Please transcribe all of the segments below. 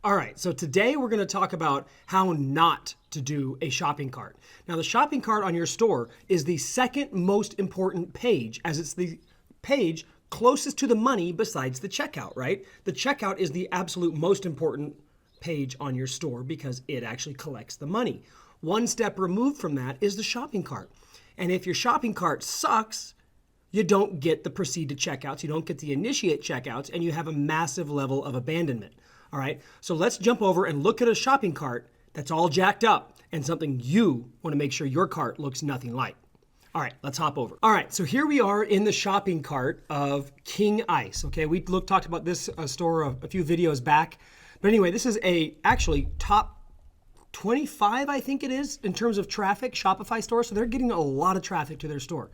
All right, so today we're going to talk about how not to do a shopping cart. Now, the shopping cart on your store is the second most important page, as it's the page closest to the money besides the checkout, right? The checkout is the absolute most important page on your store because it actually collects the money. One step removed from that is the shopping cart. And if your shopping cart sucks, you don't get the proceed to checkouts, you don't get the initiate checkouts, and you have a massive level of abandonment. All right, so let's jump over and look at a shopping cart that's all jacked up and something you want to make sure your cart looks nothing like. All right, let's hop over. All right, so here we are in the shopping cart of King Ice. Okay, we talked about this store a few videos back. But anyway, this is actually top 25, I think it is, in terms of traffic, Shopify store. So they're getting a lot of traffic to their store.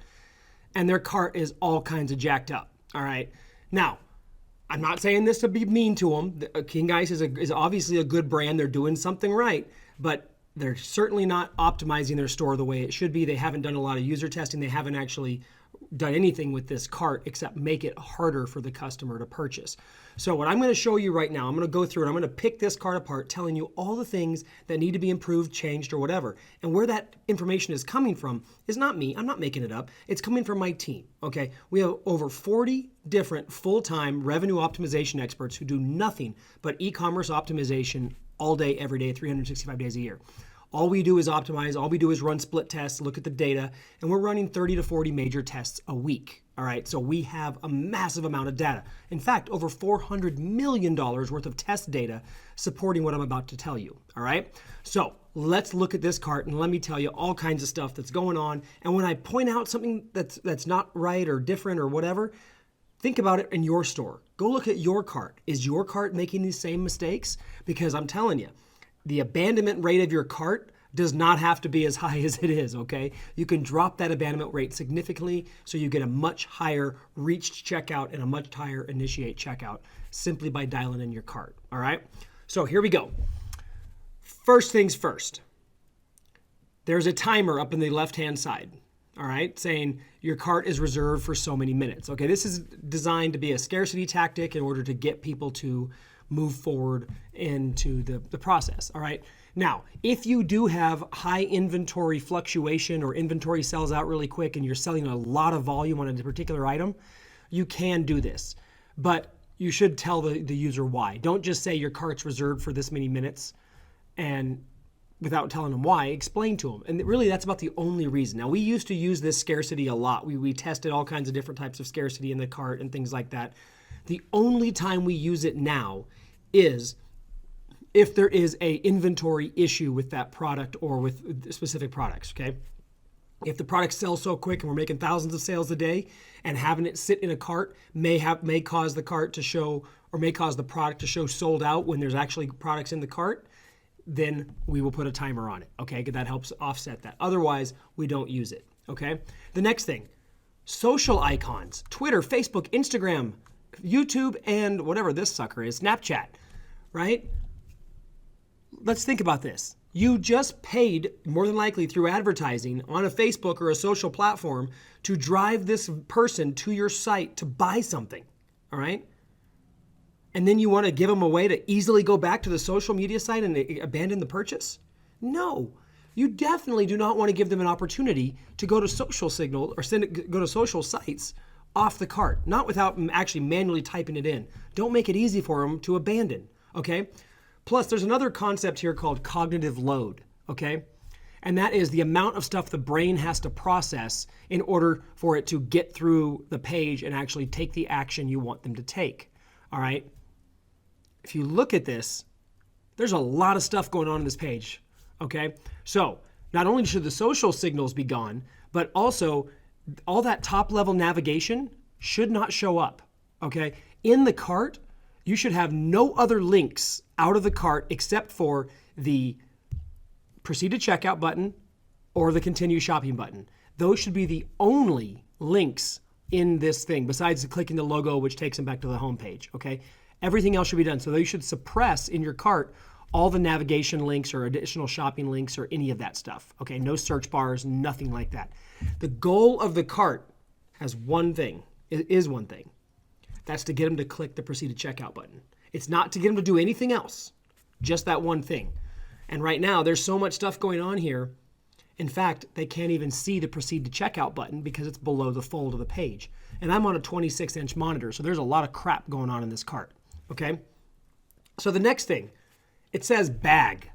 And their cart is all kinds of jacked up. All right, now, I'm not saying this to be mean to them. King Ice is obviously a good brand. They're doing something right, but they're certainly not optimizing their store the way it should be. They haven't done a lot of user testing. They haven't actually done anything with this cart except make it harder for the customer to purchase. So what I'm going to show you right now, I'm going to go through and I'm going to pick this cart apart, telling you all the things that need to be improved, changed, or whatever. And where that information is coming from is not me. I'm not making it up. It's coming from my team. Okay. We have over 40 different full-time revenue optimization experts who do nothing but e-commerce optimization all day, every day, 365 days a year. All we do is optimize. All we do is run split tests, look at the data, and we're running 30 to 40 major tests a week. All right, so we have a massive amount of data. In fact, over $400 million worth of test data supporting what I'm about to tell you. All right, so let's look at this cart and let me tell you all kinds of stuff that's going on. And when I point out something that's not right or different or whatever, think about it in your store. Go look at your cart. Is your cart making these same mistakes? Because I'm telling you, the abandonment rate of your cart does not have to be as high as it is, okay? You can drop that abandonment rate significantly so you get a much higher reached checkout and a much higher initiate checkout simply by dialing in your cart, all right? So here we go. First things first. There's a timer up in the left-hand side, all right, saying your cart is reserved for so many minutes. Okay, this is designed to be a scarcity tactic in order to get people to move forward into the process, all right? Now, if you do have high inventory fluctuation or inventory sells out really quick and you're selling a lot of volume on a particular item, you can do this. But you should tell the user why. Don't just say your cart's reserved for this many minutes and without telling them why, explain to them. And really, that's about the only reason. Now, we used to use this scarcity a lot. We tested all kinds of different types of scarcity in the cart and things like that. The only time we use it now is if there is a inventory issue with that product or with specific products, okay? If the product sells so quick and we're making thousands of sales a day and having it sit in a cart may cause the cart to show or may cause the product to show sold out when there's actually products in the cart, then we will put a timer on it, okay? That helps offset that. Otherwise, we don't use it, okay? The next thing, social icons, Twitter, Facebook, Instagram, YouTube, and whatever this sucker is, Snapchat, right? Let's think about this. You just paid, more than likely through advertising on a Facebook or a social platform, to drive this person to your site to buy something, all right? And then you want to give them a way to easily go back to the social media site and abandon the purchase? No. You definitely do not want to give them an opportunity to go to social signal or go to social sites off the cart, not without actually manually typing it in. Don't make it easy for them to abandon, okay? Plus, there's another concept here called cognitive load, okay? And that is the amount of stuff the brain has to process in order for it to get through the page and actually take the action you want them to take, all right? If you look at this, there's a lot of stuff going on this page, okay? So not only should the social signals be gone, but also all that top-level navigation should not show up, okay? In the cart, you should have no other links out of the cart except for the proceed to checkout button or the continue shopping button. Those should be the only links in this thing besides clicking the logo, which takes them back to the home page, okay? Everything else should be done. So you should suppress in your cart all the navigation links or additional shopping links or any of that stuff, okay? No search bars, nothing like that. The goal of the cart has one thing, is one thing. That's to get them to click the proceed to checkout button. It's not to get them to do anything else. just that one thing. And right now, there's so much stuff going on here. In fact, they can't even see the proceed to checkout button because it's below the fold of the page. And I'm on a 26-inch monitor, so there's a lot of crap going on in this cart, okay? So the next thing, it says bag,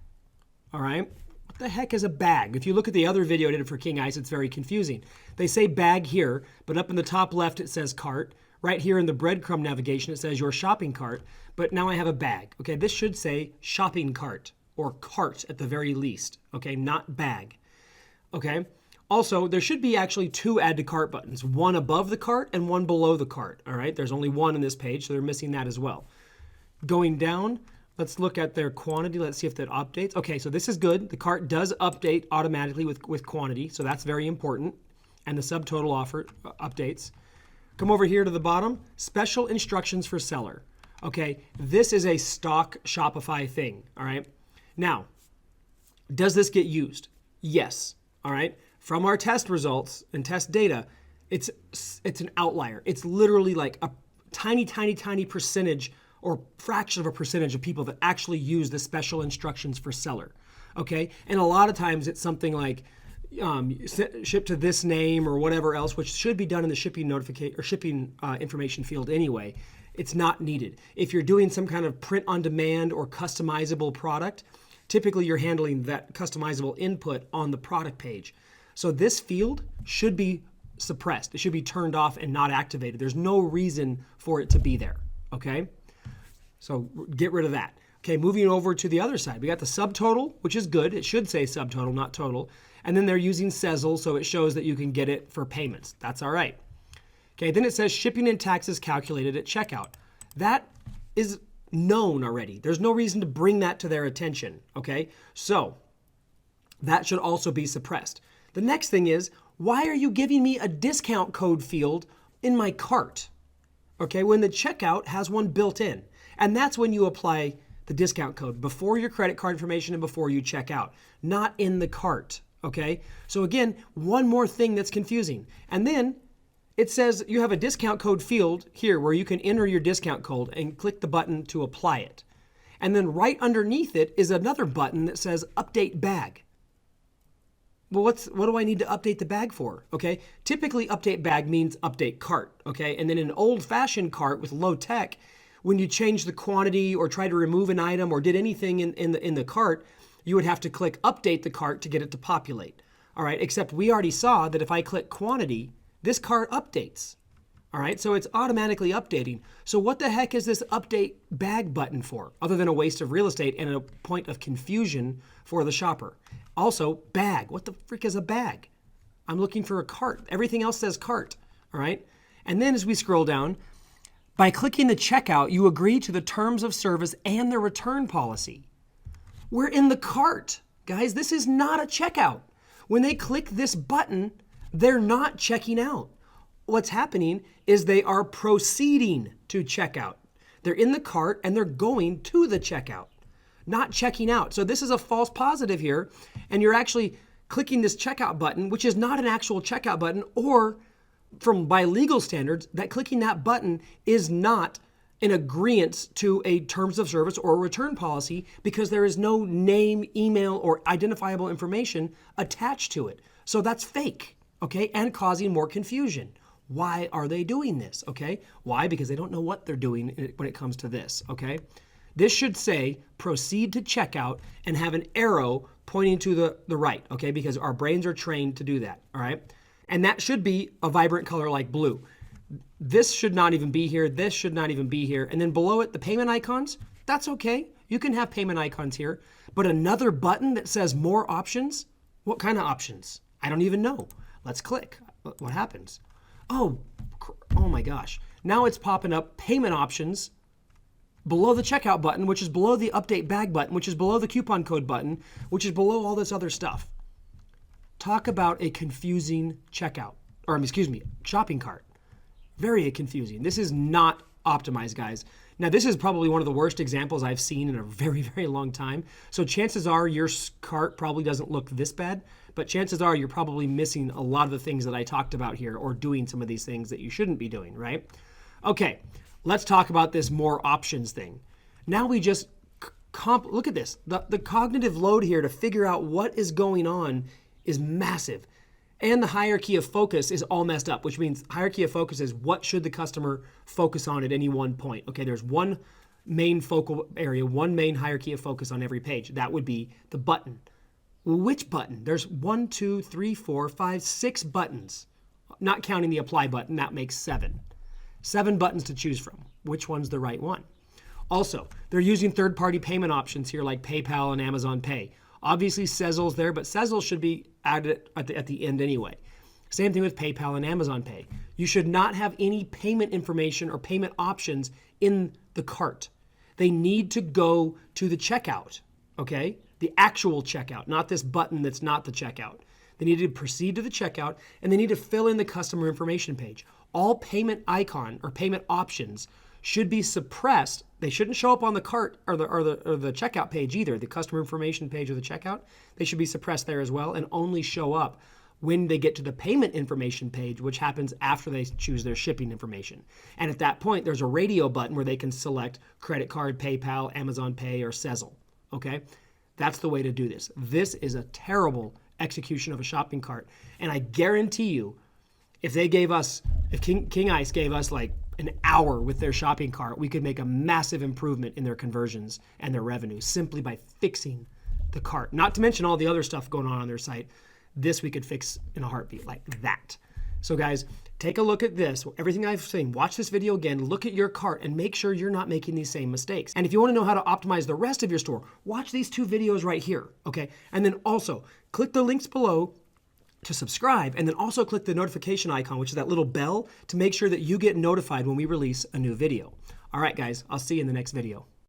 all right? What the heck is a bag? If you look at the other video I did for King Ice, it's very confusing. They say bag here, but up in the top left, it says cart. Right here in the breadcrumb navigation, it says your shopping cart, but now I have a bag. Okay, this should say shopping cart or cart at the very least, okay, not bag, okay? Also, there should be actually 2 add to cart buttons, one above the cart and one below the cart, all right? There's only one in this page, so they're missing that as well. Going down, let's look at their quantity. Let's see if that updates. Okay, so this is good. The cart does update automatically with quantity, so that's very important. And the subtotal offer updates. Come over here to the bottom, special instructions for seller. Okay, this is a stock Shopify thing, all right? Now, does this get used? Yes, all right? From our test results and test data, it's an outlier. It's literally like a tiny, tiny, tiny percentage or fraction of a percentage of people that actually use the special instructions for seller, okay? And a lot of times it's something like ship to this name or whatever else, which should be done in the shipping notification or shipping information field anyway. It's not needed. If you're doing some kind of print on demand or customizable product, typically you're handling that customizable input on the product page. So this field should be suppressed. It should be turned off and not activated. There's no reason for it to be there, okay? So get rid of that. Okay, moving over to the other side. We got the subtotal, which is good. It should say subtotal, not total. And then they're using Sezzle, so it shows that you can get it for payments. That's all right. Okay, then it says shipping and taxes calculated at checkout. That is known already. There's no reason to bring that to their attention, okay? So that should also be suppressed. The next thing is, why are you giving me a discount code field in my cart? Okay, when the checkout has one built in. And that's when you apply the discount code, before your credit card information and before you check out, not in the cart, okay? So again, one more thing that's confusing. And then it says you have a discount code field here where you can enter your discount code and click the button to apply it. And then right underneath it is another button that says update bag. Well, what do I need to update the bag for? Okay, typically update bag means update cart, okay? And then in an old-fashioned cart with low tech, when you change the quantity or try to remove an item or did anything in the cart, you would have to click update the cart to get it to populate. All right, except we already saw that if I click quantity, this cart updates. All right, so it's automatically updating. So what the heck is this update bag button for, other than a waste of real estate and a point of confusion for the shopper? Also, bag. What the frick is a bag? I'm looking for a cart. Everything else says cart, all right? And then as we scroll down, by clicking the checkout, you agree to the terms of service and the return policy. We're in the cart. Guys, this is not a checkout. When they click this button, they're not checking out. What's happening is they are proceeding to checkout. They're in the cart and they're going to the checkout, not checking out. So this is a false positive here, and you're actually clicking this checkout button, which is not an actual checkout button, or by legal standards, that clicking that button is not an agreement to a terms of service or a return policy because there is no name, email, or identifiable information attached to it. So that's fake, okay, and causing more confusion. Why are they doing this, okay? Why? Because they don't know what they're doing when it comes to this, okay? This should say proceed to checkout and have an arrow pointing to the right, okay? Because our brains are trained to do that, all right? And that should be a vibrant color like blue. This should not even be here. This should not even be here. And then below it, the payment icons, that's okay. You can have payment icons here. But another button that says more options? What kind of options? I don't even know. Let's click. What happens? Oh my gosh. Now it's popping up payment options below the checkout button, which is below the update bag button, which is below the coupon code button, which is below all this other stuff. Talk about a confusing checkout, or excuse me, shopping cart. Very confusing. This is not optimized, guys. Now, this is probably one of the worst examples I've seen in a very, very long time. So chances are your cart probably doesn't look this bad, but chances are you're probably missing a lot of the things that I talked about here or doing some of these things that you shouldn't be doing, right? Okay, let's talk about this more options thing. Now we just look at this. The cognitive load here to figure out what is going on is massive. And the hierarchy of focus is all messed up, which means hierarchy of focus is what should the customer focus on at any one point. Okay, there's one main focal area, one main hierarchy of focus on every page. That would be the button. Which button? There's 1, 2, 3, 4, 5, 6 buttons. Not counting the apply button, that makes 7. 7 buttons to choose from. Which one's the right one? Also, they're using third-party payment options here like PayPal and Amazon Pay. Obviously, Sezzle's there, but Sezzle should be added at the end anyway. Same thing with PayPal and Amazon Pay. You should not have any payment information or payment options in the cart. They need to go to the checkout, okay? The actual checkout, not this button that's not the checkout. They need to proceed to the checkout, and they need to fill in the customer information page. All payment icon or payment options should be suppressed. They shouldn't show up on the cart or the checkout page either, the customer information page or the checkout. They should be suppressed there as well and only show up when they get to the payment information page, which happens after they choose their shipping information. And at that point, there's a radio button where they can select credit card, PayPal, Amazon Pay, or Sezzle, okay? That's the way to do this. This is a terrible execution of a shopping cart. And I guarantee you, if King Ice gave us like an hour with their shopping cart, we could make a massive improvement in their conversions and their revenue simply by fixing the cart. Not to mention all the other stuff going on their site. This we could fix in a heartbeat like that. So guys, take a look at this. Everything I've seen, watch this video again, look at your cart and make sure you're not making these same mistakes. And if you want to know how to optimize the rest of your store, watch these 2 videos right here, okay? And then also click the links below to subscribe, and then also click the notification icon, which is that little bell, to make sure that you get notified when we release a new video. All right, guys, I'll see you in the next video.